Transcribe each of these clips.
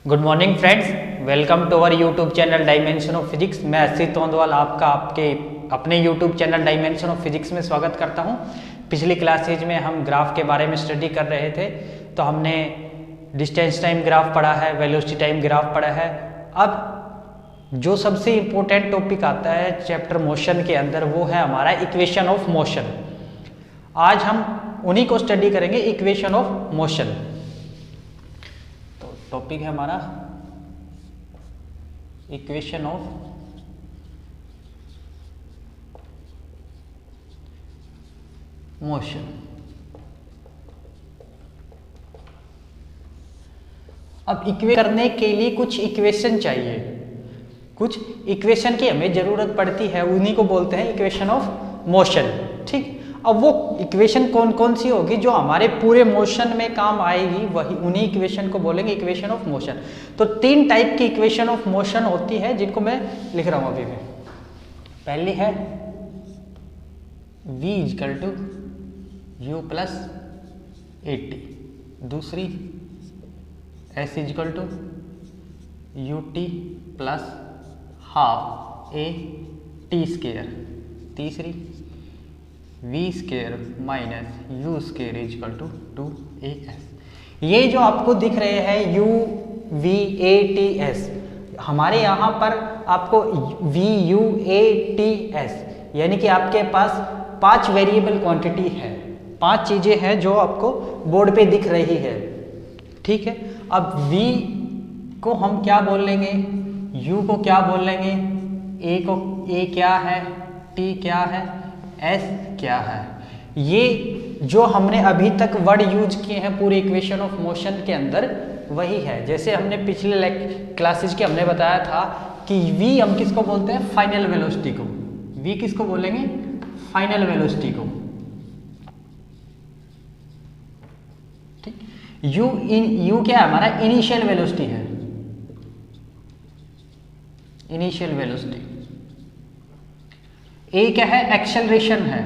Good morning friends, welcome to our YouTube channel dimension of physics. मैं असित तोंदवाल आपका आपके अपने YouTube channel dimension of physics में स्वागत करता हूं। पिछली क्लासेज में हम ग्राफ के बारे में स्टडी कर रहे थे, तो हमने डिस्टेंस टाइम ग्राफ पढ़ा है, वेलोसिटी टाइम ग्राफ पढ़ा है। अब जो सबसे इम्पोर्टेंट टॉपिक आता है चैप्टर मोशन के अंदर, वो है हमारा इक्वेशन ऑफ मोशन। आज हम उन्हीं को स्टडी करेंगे, इक्वेशन ऑफ मोशन। टॉपिक है हमारा इक्वेशन ऑफ मोशन। अब इक्वेशन करने के लिए कुछ इक्वेशन चाहिए, कुछ इक्वेशन की हमें जरूरत पड़ती है, उन्हीं को बोलते हैं इक्वेशन ऑफ मोशन। ठीक, अब वो इक्वेशन कौन कौन सी होगी जो हमारे पूरे मोशन में काम आएगी, वही उन्हीं इक्वेशन को बोलेंगे इक्वेशन ऑफ मोशन। तो तीन टाइप की इक्वेशन ऑफ मोशन होती है, जिनको मैं लिख रहा हूं अभी में। पहली है v equal to u plus AT, दूसरी s equal to UT plus half AT square, तीसरी v square minus u square equal to 2as। ये जो आपको दिख रहे हैं u v a t s, हमारे यहाँ पर आपको v u a t s, यानी कि आपके पास 5 वेरिएबल क्वांटिटी है, 5 चीजें हैं जो आपको बोर्ड पे दिख रही है। ठीक है, अब v को हम क्या बोल लेंगे, u को क्या बोल लेंगे, a को a क्या है, t क्या है, S क्या है। ये जो हमने अभी तक वर्ड यूज किए हैं पूरे इक्वेशन ऑफ मोशन के अंदर, वही है। जैसे हमने पिछले क्लासेज के हमने बताया था कि v हम किसको बोलते हैं, फाइनल वेलोसिटी को। v किसको बोलेंगे, फाइनल वेलोसिटी को। ठीक, u क्या है, हमारा इनिशियल वेलोसिटी है, इनिशियल वेलोसिटी। ए क्या है, एक्सेलरेशन है।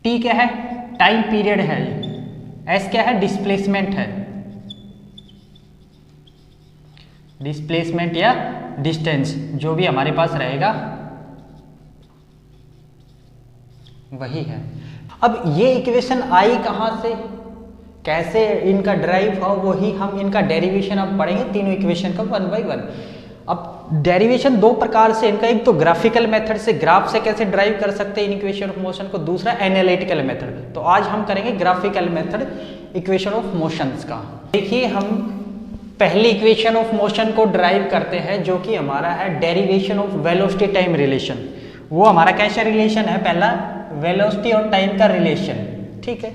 टी क्या है, टाइम पीरियड है। एस क्या है, डिस्प्लेसमेंट है, डिस्प्लेसमेंट या डिस्टेंस, जो भी हमारे पास रहेगा वही है। अब ये इक्वेशन आई कहां से, कैसे इनका ड्राइव हो, वही हम इनका डेरिवेशन अब पढ़ेंगे, तीनों इक्वेशन का 1 बाय 1। अब डेरिवेशन दो प्रकार से इनका, एक तो ग्राफिकल मेथड से, ग्राफ से कैसे ड्राइव कर सकते हैं इन इक्वेशन ऑफ मोशन को, दूसरा एनालिटिकल मेथड। तो आज हम करेंगे graphical method equation of motions का। देखिए, हम पहली इक्वेशन ऑफ मोशन को ड्राइव करते हैं, जो कि हमारा है derivation of velocity time relation. वो हमारा कैसा रिलेशन है, पहला वेलोसिटी और टाइम का रिलेशन। ठीक है,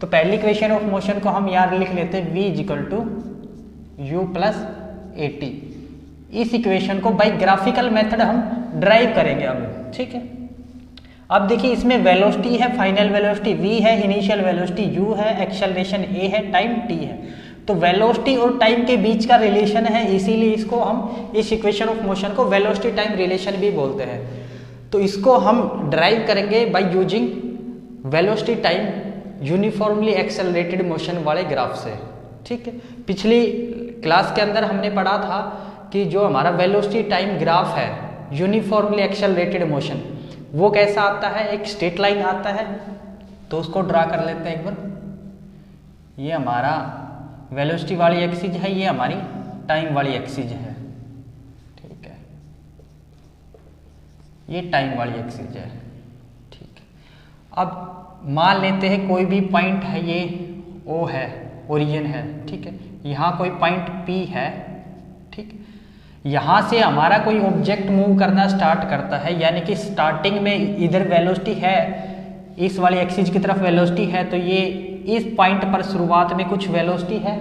तो पहली इक्वेशन ऑफ मोशन को हम यार लिख लेते हैं v equal to u plus AT। इस इक्वेशन को बाय ग्राफिकल मेथड हम ड्राइव करेंगे अब। ठीक है, अब देखिए, इसमें वेलोसिटी है, फाइनल वेलोसिटी v है, इनिशियल वेलोसिटी u है, एक्सेलरेशन a है, टाइम t है। तो वेलोसिटी और टाइम के बीच का रिलेशन है, इसीलिए इसको हम, इस इक्वेशन ऑफ मोशन को वेलोसिटी टाइम रिलेशन भी बोलते हैं। तो इसको हम ड्राइव करेंगे by using velocity time uniformly accelerated motion वाले ग्राफ से। ठीक है, पिछली क्लास के अंदर हमने पढ़ा था कि जो हमारा वेलोसिटी टाइम ग्राफ है यूनिफॉर्मली एक्सेलरेटेड मोशन, वो कैसा आता है, एक स्ट्रेट लाइन आता है। तो उसको ड्रा कर लेते हैं एक बार। ये हमारा वेलोसिटी वाली एक्सिस है, ये हमारी टाइम वाली एक्सिस है। ठीक है, ये टाइम वाली एक्सिस है। ठीक है, अब मान लेते हैं कोई भी पॉइंट है, ये O है, ओरिजिन है। ठीक है, यहाँ कोई पॉइंट P है। ठीक, यहाँ से हमारा कोई ऑब्जेक्ट मूव करना स्टार्ट करता है, यानी कि स्टार्टिंग में इधर वेलोसिटी है, इस वाली एक्सिस की तरफ वेलोसिटी है, तो ये इस पॉइंट पर शुरुआत में कुछ वेलोसिटी है,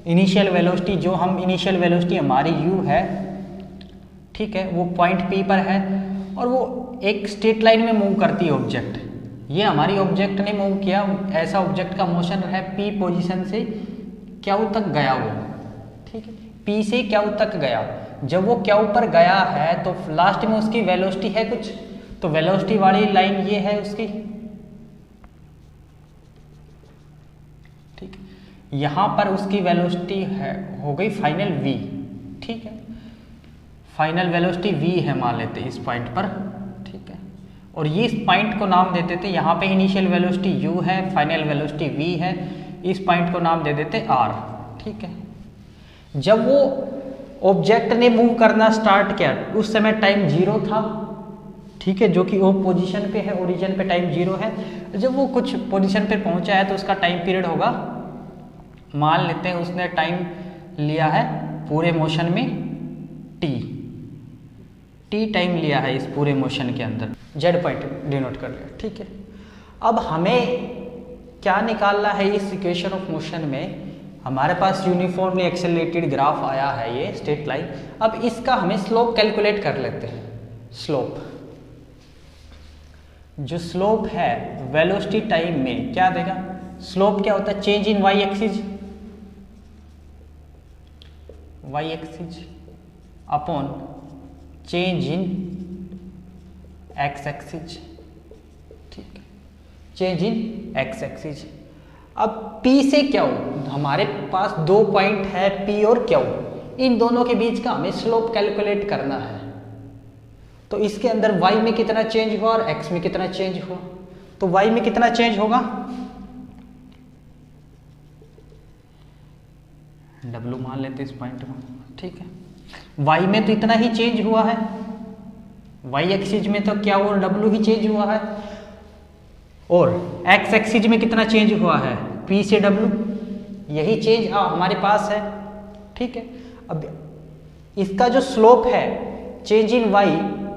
इनिशियल वेलोसिटी, जो हम इनिशियल वेलोसिटी हमारी u है। ठीक है, वो पॉइंट P पर है, और वो एक स्ट्रेट लाइन में मूव करती है ऑब्जेक्ट। ये हमारी ऑब्जेक्ट ने मूव किया, ऐसा ऑब्जेक्ट का मोशन है P पोजीशन से Q तक गया वो। ठीक है, P से Q तक गया। जब वो Q पर गया है तो लास्ट में उसकी वेलोसिटी है कुछ, तो वेलोसिटी वाली लाइन ये है उसकी। ठीक, यहाँ पर उसकी वेलोसिटी है हो गई फाइनल v, ठीक है, फाइनल वेलोसिटी v है मान लेते इस पॉइंट पर, ठीक है, और ये इस पॉइंट को नाम दे देते, यहाँ पे इनिशियल वेलोसिटी u है, फाइनल वेलोसिटी v है, इस पॉइंट को नाम दे देते r, ठीक है। जब वो ऑब्जेक्ट ने मूव करना स्टार्ट किया उस समय टाइम 0 था, ठीक है, जो कि वो पोजीशन पे है, ओरिजिन पे टाइम 0 है। जब वो कुछ पोजीशन पे पहुंचा है तो उसका टाइम पीरियड होगा, मान लेते हैं उसने टाइम लिया है पूरे मोशन में t टाइम लिया है इस पूरे मोशन के अंदर, z पॉइंट डिनोट कर लिया, ठीक है। अब हमें क्या निकालना है इस इक्वेशन ऑफ मोशन में, हमारे पास यूनिफॉर्मली एक्सेलरेटेड ग्राफ आया है ये स्ट्रेट लाइन। अब इसका हमें स्लोप कैलकुलेट कर लेते हैं। स्लोप, जो स्लोप है वेलोसिटी टाइम में क्या देगा, स्लोप क्या होता है, change in y axis upon change in x axis, ठीक है, चेंज इन एक्स एक्सिस। अब P से Q, हमारे पास 2 पॉइंट है P और Q, इन दोनों के बीच का हमें स्लोप कैलकुलेट करना है। तो इसके अंदर y में कितना चेंज हुआ और x में कितना चेंज हुआ, तो y में कितना चेंज होगा, W मान लेते इस पॉइंट को, ठीक है, y में तो इतना ही चेंज हुआ है, y एक्सिस में तो Q और W ही चेंज हुआ है, और x एक्सिस में कितना चेंज हुआ है, P से W, यही चेंज हमारे पास है, ठीक है। अब इसका जो स्लोप है चेंज इन y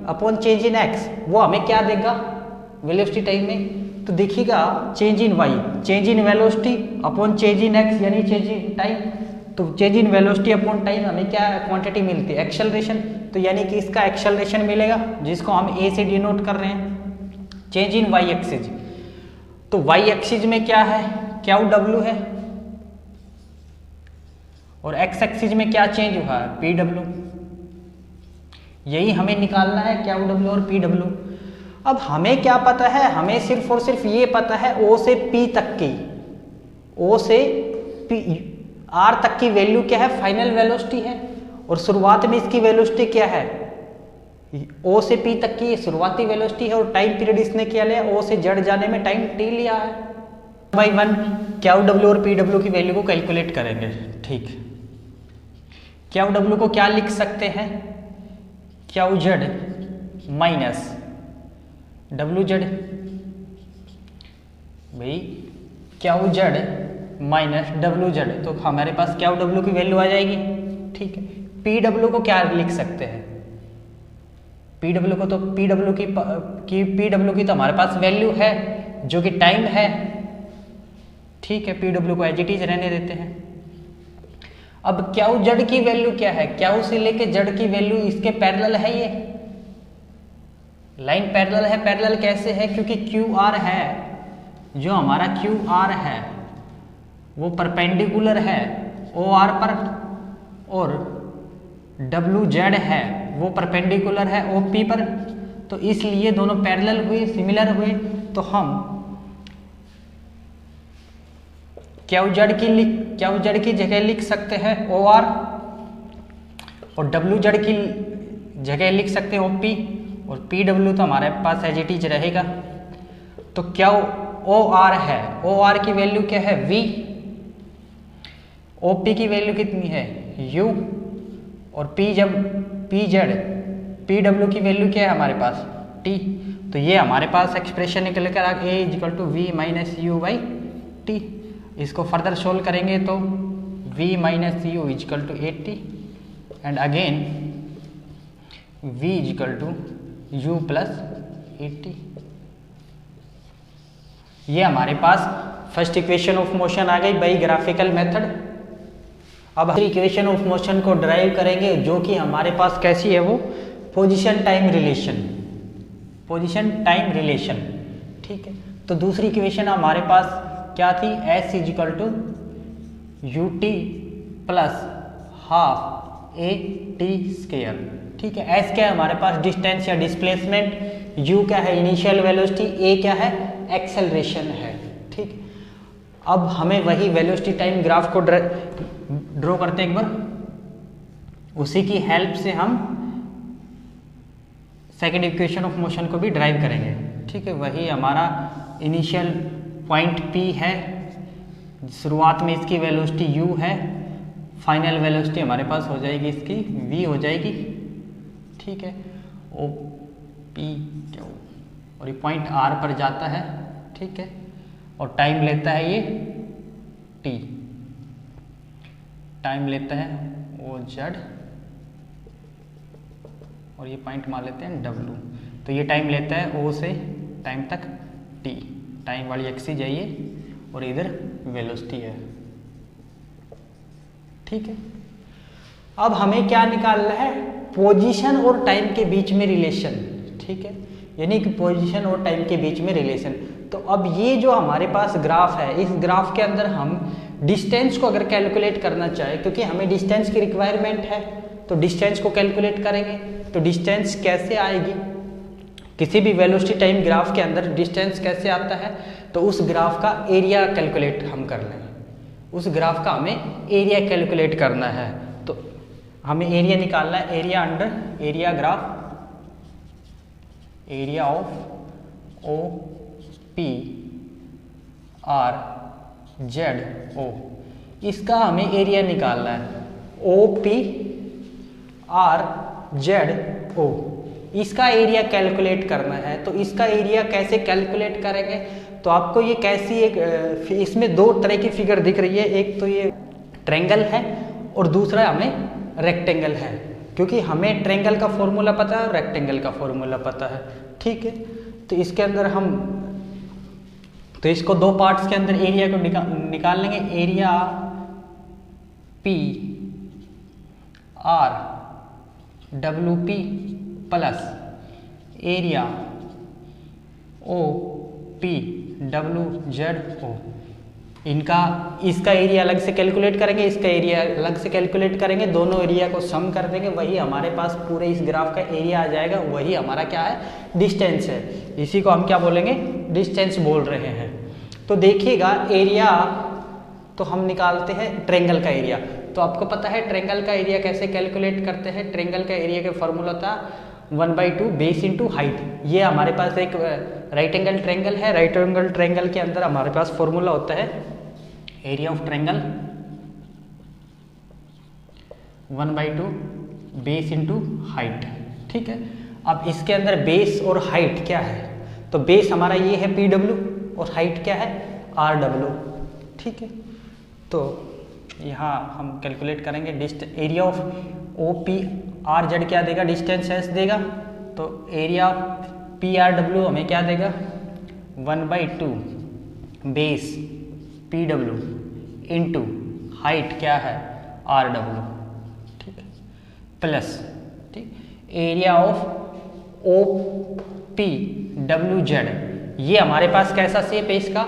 अपॉन चेंज इन x, वो हमें क्या देगा वेलोसिटी टाइम में, तो देखिएगा change in y, change in velocity upon change in x यानी चेंज इन टाइम, तो change in velocity upon time हमें क्या क्वांटिटी मिलती है, एक्सेलरेशन, तो यानी कि इसका एक्सेलरेशन मिलेगा जिसको हम a से डिनोट कर रहे हैं, चेंज इन y एक्सिस। तो y एक्सिस में क्या है, क्या w है, और x एक्सिस में क्या चेंज हुआ है, pw, यही हमें निकालना है, क्या w और pw। अब हमें क्या पता है, हमें सिर्फ और सिर्फ ये पता है o से p तक की, o से p r तक की वैल्यू क्या है, फाइनल वेलोसिटी है, और शुरुआत में इसकी वेलोसिटी क्या है, O से P तक की शुरुआती वेलोसिटी है, और टाइम पीरियड इसने क्या लिया, O से Z जाने में टाइम T लिया है। 1/1 QW और PW की वैल्यू को कैलकुलेट करेंगे, ठीक। QW को क्या लिख सकते हैं, QZ माइनस WZ, भाई QZ माइनस WZ, तो हमारे पास QW की वैल्यू आ जाएगी, ठीक है। PW को क्या लिख सकते हैं, PW को तो PW की तो हमारे पास वैल्यू है जो कि टाइम है, ठीक है, PW को एज इट इज रहने देते हैं। अब QZ की वैल्यू क्या है, Q से लेके Z की वैल्यू इसके पैरेलल है, ये लाइन पैरेलल है। पैरेलल कैसे है, क्योंकि QR है, जो हमारा QR है वो परपेंडिकुलर है OR पर, और WZ है वो परपेंडिकुलर है OP पर, तो इसलिए दोनों पैरेलल हुए, सिमिलर हुए, तो हम QZ की जगह लिख सकते हैं OR, और WZ की जगह लिख सकते हैं OP, और PW तो हमारे पास एज इट इज रहेगा। तो क्या OR है, OR की वैल्यू क्या है V, OP की वैल्यू कितनी है U, और PW की वैल्यू क्या है हमारे पास T। तो ये हमारे पास एक्सप्रेशन निकल कर आ A equal to V minus U by T। इसको फर्दर सोल्व करेंगे तो V minus U equal to 80 and again V equal to U plus 80। ये हमारे पास फर्स्ट इक्वेशन ऑफ मोशन आ गई बाई ग्राफिकल मेथड। अब इक्वेशन ऑफ मोशन को ड्राइव करेंगे, जो कि हमारे पास कैसी है, वो पोजीशन टाइम रिलेशन, ठीक है। तो दूसरी इक्वेशन हमारे पास क्या थी, S equal to UT plus half AT square, ठीक है। S क्या है हमारे पास, डिस्टेंस या डिस्प्लेसमेंट, U क्या है इनिशियल वेलोसिटी, A क्या है एक्सेलरेशन है, ठीक। अब हमें वही वेलोसिटी टाइम ग्राफ को ड्रॉ करते हैं एक बार। उसी की हेल्प से हम सेकेंड इक्वेशन ऑफ मोशन को भी ड्राइव करेंगे। ठीक है, वही हमारा इनिशियल पॉइंट P है, शुरुआत में इसकी वेलोसिटी u है, फाइनल वेलोसिटी हमारे पास हो जाएगी इसकी v हो जाएगी। ठीक है, ओ पी क्यू, और ये पॉइंट R पर जाता है। ठीक है, और टाइम लेता है ये t, टाइम लेता है ओ जेड, और ये पॉइंट मान लेते हैं W। तो ये टाइम लेता है O से टाइम तक t, टाइम वाली एक्सिस है ये, और इधर वेलोसिटी है। ठीक है, अब हमें क्या निकालना है, पोजीशन और टाइम के बीच में रिलेशन। ठीक है, यानी कि पोजीशन और टाइम के बीच में रिलेशन। तो अब ये जो हमारे पास ग्राफ है, इस ग्राफ के अंदर हम डिस्टेंस को अगर कैलकुलेट करना चाहे, क्योंकि हमें डिस्टेंस की रिक्वायरमेंट है, तो डिस्टेंस को कैलकुलेट करेंगे। तो डिस्टेंस कैसे आएगी, किसी भी वेलोसिटी टाइम ग्राफ के अंदर डिस्टेंस कैसे आता है, तो उस ग्राफ का एरिया कैलकुलेट हम कर लेंगे। उस ग्राफ का हमें एरिया कैलकुलेट करना है, तो हमें एरिया निकालना है। Area under area graph, area of O P R Z O, इसका हमें एरिया निकालना है। O P R Z O, इसका एरिया कैलकुलेट करना है। तो इसका एरिया कैसे कैलकुलेट करेंगे, तो आपको ये कैसी एक इसमें दो तरह की फिगर दिख रही है, एक तो ये ट्रायंगल है और दूसरा हमें रेक्टेंगल है। क्योंकि हमें ट्रायंगल का फॉर्मूला पता है और रेक्टेंगल का फॉर्मूला पता है। ठीक है, तो इसके अंदर हम तो इसको दो पार्ट्स के अंदर एरिया को निकाल लेंगे। Area P R W P plus area O P W Z O, इनका इसका एरिया अलग से कैलकुलेट करेंगे, इसका एरिया अलग से कैलकुलेट करेंगे, दोनों एरिया को सम कर देंगे, वही हमारे पास पूरे इस ग्राफ का एरिया आ जाएगा। वही हमारा क्या है, डिस्टेंस है। इसी को हम क्या बोलेंगे, डिस्टेंस बोल रहे हैं। तो देखिएगा एरिया, तो हम निकालते हैं ट्रायंगल का एरिया। तो आपको पता है ट्रायंगल का एरिया कैसे कैलकुलेट करते हैं। ट्रायंगल का एरिया का फॉर्मूला था 1/2 बेस इंटू हाइट। ये हमारे पास एक राइट एंगल ट्रायंगल है। राइट एंगल ट्रायंगल के अंदर हमारे पास फॉर्मूला होता है area of triangle 1/2 base into height. ठीक है, अब इसके अंदर बेस और हाइट क्या है, तो बेस हमारा ये है PW और हाइट क्या है RW। ठीक है, तो यहाँ हम कैलकुलेट करेंगे एरिया ऑफ OPRZ क्या देगा, डिस्टेंस एस देगा। तो एरिया PRW हमें क्या देगा, 1/2 बेस PW इंटू हाइट क्या है RW। ठीक है, प्लस ठीक एरिया ऑफ OPWZ, ये हमारे पास कैसा शेप है, इसका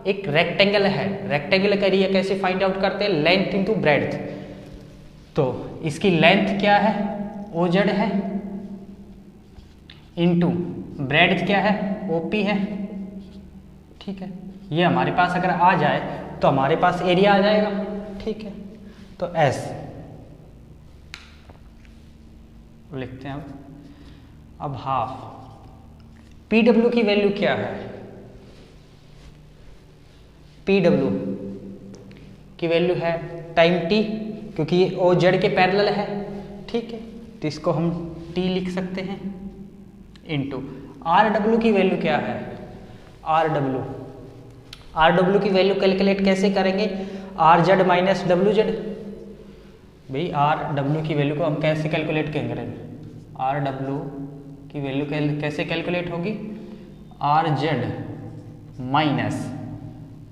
एक रेक्टेंगल है। रेक्टेंगल का एरिया कैसे फाइंड आउट करते हैं, लेंथ इंटू ब्रेड्थ। तो इसकी लेंथ क्या है OZ है, इंटू ब्रेड्थ क्या है OP है। ठीक है, ये हमारे पास अगर आ जाए तो हमारे पास एरिया आ जाएगा। ठीक है, तो S लिखते हैं अब हाफ। PW की वैल्यू क्या है, PW की वैल्यू है टाइम t, क्योंकि ये OZ के पैरेलल है। ठीक है, तो इसको हम t लिख सकते हैं, इंटू RW की वैल्यू क्या है, RW की वैल्यू कैलकुलेट कैसे करेंगे, RZ माइनस WZ। भाई RW की वैल्यू को हम कैसे कैलकुलेट करेंगे, RW की वैल्यू कैसे कैलकुलेट होगी, RZ माइनस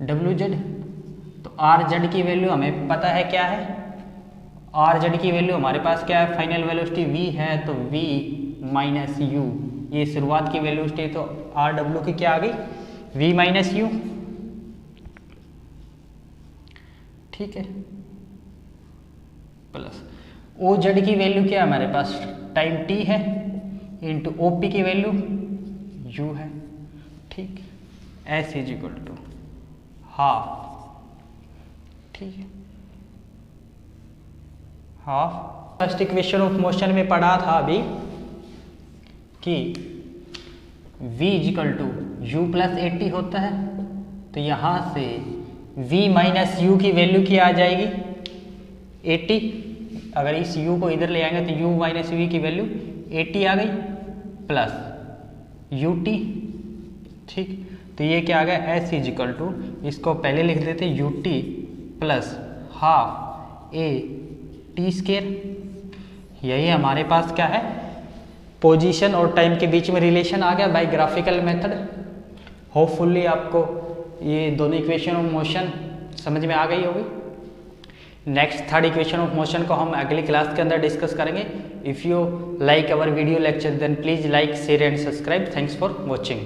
WZ। तो RZ की वैल्यू हमें पता है क्या है, RZ की वैल्यू हमारे पास क्या है, फाइनल वेलोसिटी V है, तो V माइनस U, ये शुरुआत की वेलोसिटी। तो RW की क्या आ गई, V माइनस U। ठीक है, प्लस OZ की वैल्यू क्या है हमारे पास, टाइम t है, इंटू OP की वैल्यू U है। ठीक, S is equal to half ठीक है। Half first equation of motion में पढ़ा था अभी कि v equal to u plus a t होता है, तो यहाँ से v माइनस यू की वैल्यू क्या आ जाएगी 80। अगर इस u को इधर ले आएंगे तो u माइनस वी की वैल्यू 80 आ गई प्लस ut। ठीक, तो ये क्या आ गया s इजिकल टू, इसको पहले लिख देते ut plus half A T square. यही हमारे पास क्या है, पोजीशन और टाइम के बीच में रिलेशन आ गया बाय ग्राफिकल मेथड। होपफुली आपको ये दोनों इक्वेशन ऑफ मोशन समझ में आ गई होगी। Next third equation of motion को हम अगली क्लास के अंदर डिस्कस करेंगे। If you like our video lecture then please like share and subscribe. Thanks for watching.